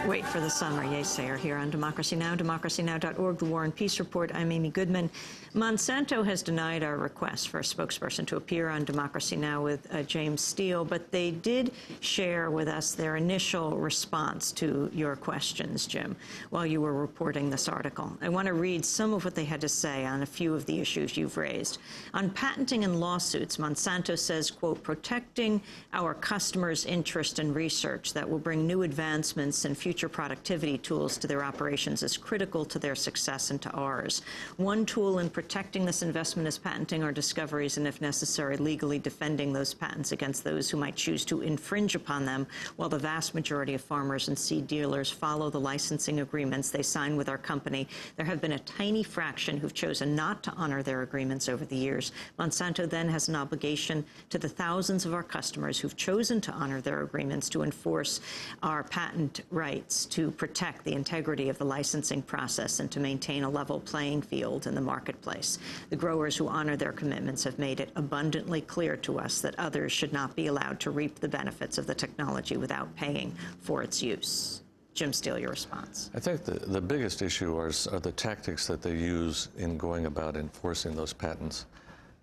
Wait for the summary, Yesayer here on Democracy Now!, democracynow.org, The War and Peace Report. I'm Amy Goodman. Monsanto has denied our request for a spokesperson to appear on Democracy Now! With James Steele, but they did share with us their initial response to your questions, Jim, while you were reporting this article. I want to read some of what they had to say on a few of the issues you've raised. On patenting and lawsuits, Monsanto says, quote, protecting our customers' interest in research that will bring new advancements and future productivity tools to their operations is critical to their success and to ours. One tool in protecting this investment is patenting our discoveries and, if necessary, legally defending those patents against those who might choose to infringe upon them, while the vast majority of farmers and seed dealers follow the licensing agreements they sign with our company. There have been a tiny fraction who've chosen not to honor their agreements over the years. Monsanto then has an obligation to the thousands of our customers who've chosen to honor their agreements to enforce our patent rights, to protect the integrity of the licensing process, and to maintain a level playing field in the marketplace. The growers who honor their commitments have made it abundantly clear to us that others should not be allowed to reap the benefits of the technology without paying for its use. Jim Steele, your response. I think the biggest issue are the tactics that they use in going about enforcing those patents.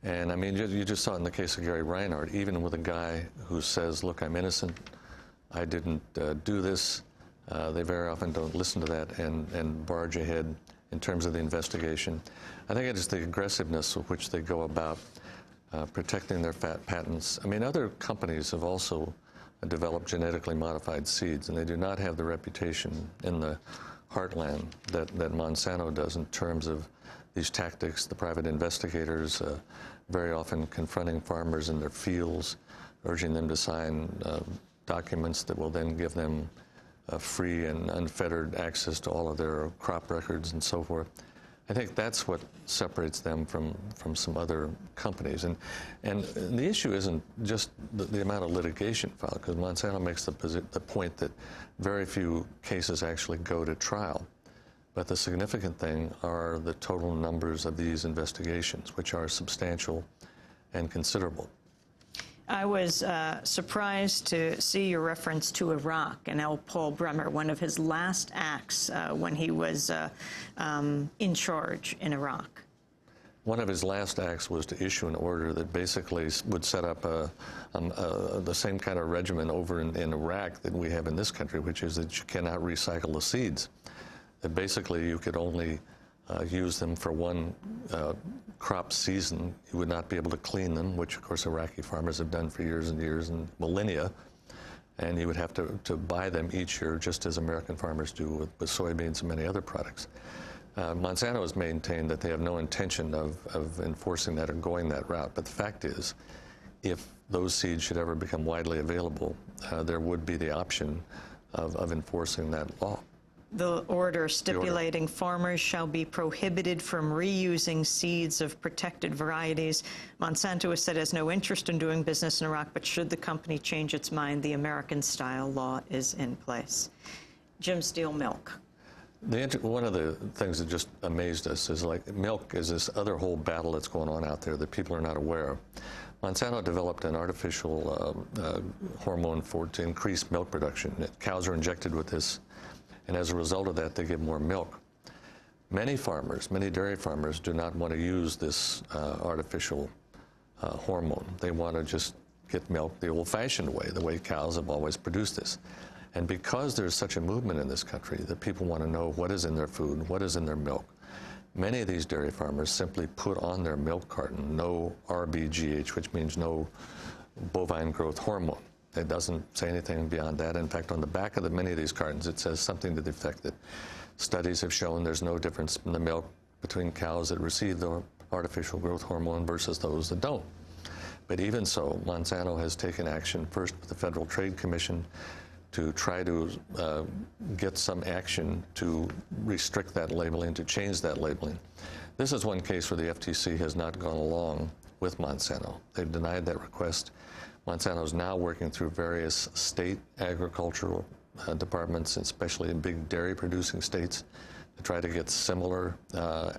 And I mean, you just saw in the case of Gary Reinhardt, even with a guy who says, look, I'm innocent, I didn't do this, they very often don't listen to that and barge ahead in terms of the investigation. I think it is the aggressiveness with which they go about protecting their patents. I mean, other companies have also developed genetically modified seeds, and they do not have the reputation in the heartland that Monsanto does in terms of these tactics. The private investigators very often confronting farmers in their fields, urging them to sign documents that will then give them free and unfettered access to all of their crop records and so forth. I think that's what separates them from some other companies. And the issue isn't just the amount of litigation filed, because Monsanto makes the point that very few cases actually go to trial. But the significant thing are the total numbers of these investigations, which are substantial and considerable. I was surprised to see your reference to Iraq and Paul Bremer, one of his last acts when he was in charge in Iraq. One of his last acts was to issue an order that basically would set up the same kind of regimen over in Iraq that we have in this country, which is that you cannot recycle the seeds. That basically you could only use them for one crop season. You would not be able to clean them, which of course Iraqi farmers have done for years and years and millennia. And you would have to buy them each year, just as American farmers do with soybeans and many other products. Monsanto has maintained that they have no intention of enforcing that or going that route. But the fact is, if those seeds should ever become widely available, there would be the option of enforcing that law. The order stipulating farmers shall be prohibited from reusing seeds of protected varieties. Monsanto has said it has no interest in doing business in Iraq, but should the company change its mind, the American-style law is in place. Jim Steele, milk. One of the things that just amazed us is, like, milk is this other whole battle that's going on out there that people are not aware of. Monsanto developed an artificial hormone to increase milk production. Cows are injected with this, and as a result of that, they give more milk. Many farmers, many dairy farmers, do not want to use this artificial hormone. They want to just get milk the old-fashioned way, the way cows have always produced this. And because there's such a movement in this country that people want to know what is in their food, what is in their milk, many of these dairy farmers simply put on their milk carton no RBGH, which means no bovine growth hormone. It doesn't say anything beyond that. In fact, on the back of many of these cartons, it says something to the effect that studies have shown there's no difference in the milk between cows that receive the artificial growth hormone versus those that don't. But even so, Monsanto has taken action, first with the Federal Trade Commission, to try to get some action to restrict that labeling, to change that labeling. This is one case where the FTC has not gone along with Monsanto. They've denied that request. Monsanto is now working through various state agricultural departments, especially in big dairy-producing states, to try to get similar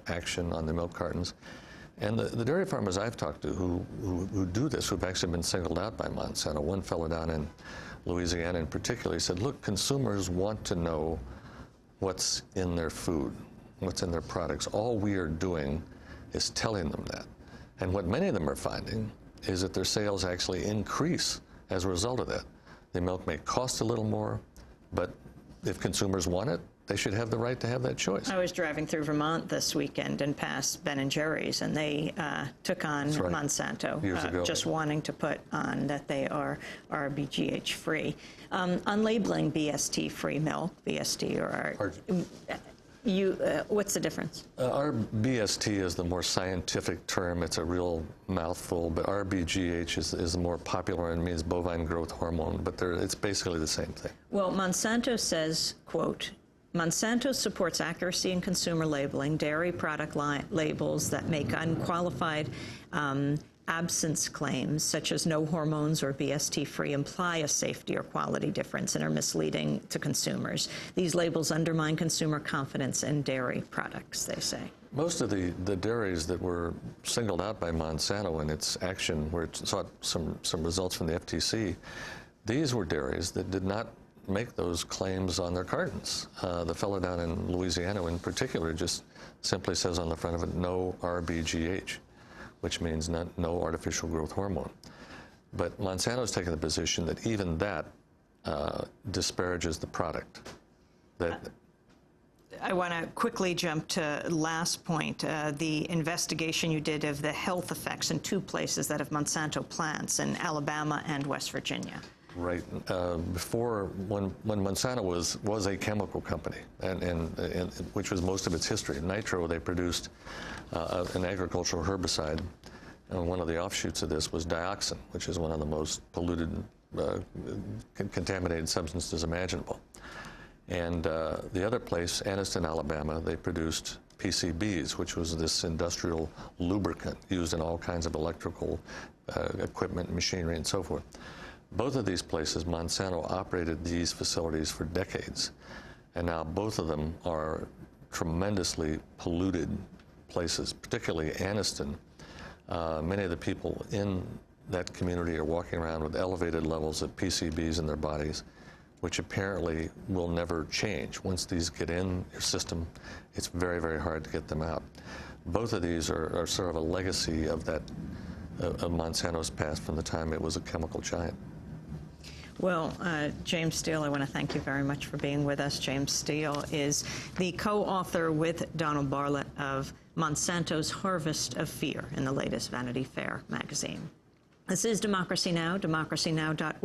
action on the milk cartons. And the dairy farmers I've talked to who do this, who've actually been singled out by Monsanto, one fellow down in Louisiana in particular. He said, look, consumers want to know what's in their food, what's in their products. All we are doing is telling them that. And what many of them are finding is that their sales actually increase as a result of that. The milk may cost a little more, but if consumers want it, they should have the right to have that choice. I was driving through Vermont this weekend and passed Ben & Jerry's, and they took on That's right. Monsanto, Years ago. just wanting to put on that they are RBGH-free. Unlabeling BST-free milk, BST or what's the difference? Our BST is the more scientific term. It's a real mouthful, but RBGH is the more popular and means bovine growth hormone, but it's basically the same thing. Well, Monsanto says, quote, Monsanto supports accuracy in consumer labeling, dairy product labels that make unqualified absence claims, such as no hormones or BST-free, imply a safety or quality difference and are misleading to consumers. These labels undermine consumer confidence in dairy products, they say. Most of the dairies that were singled out by Monsanto in its action, where it sought some results from the FTC, these were dairies that did not make those claims on their cartons. The fellow down in Louisiana in particular just simply says on the front of it, no RBGH, which means no artificial growth hormone. But Monsanto's taken the position that even that disparages the product. I want to quickly jump to last point, the investigation you did of the health effects in two places that have Monsanto plants, in Alabama and West Virginia. Right. Before, when Monsanto was a chemical company, and which was most of its history. Nitro, they produced an agricultural herbicide, and one of the offshoots of this was dioxin, which is one of the most polluted, contaminated substances imaginable. And the other place, Anniston, Alabama, they produced PCBs, which was this industrial lubricant used in all kinds of electrical equipment, machinery, and so forth. Both of these places, Monsanto operated these facilities for decades, and now both of them are tremendously polluted places, particularly Anniston. Many of the people in that community are walking around with elevated levels of PCBs in their bodies, which apparently will never change. Once these get in your system, it's very, very hard to get them out. Both of these are sort of a legacy of that, of Monsanto's past from the time it was a chemical giant. Well, James Steele, I want to thank you very much for being with us. James Steele is the co-author with Donald Bartlett of Monsanto's Harvest of Fear in the latest Vanity Fair magazine. This is Democracy Now!, democracynow.org.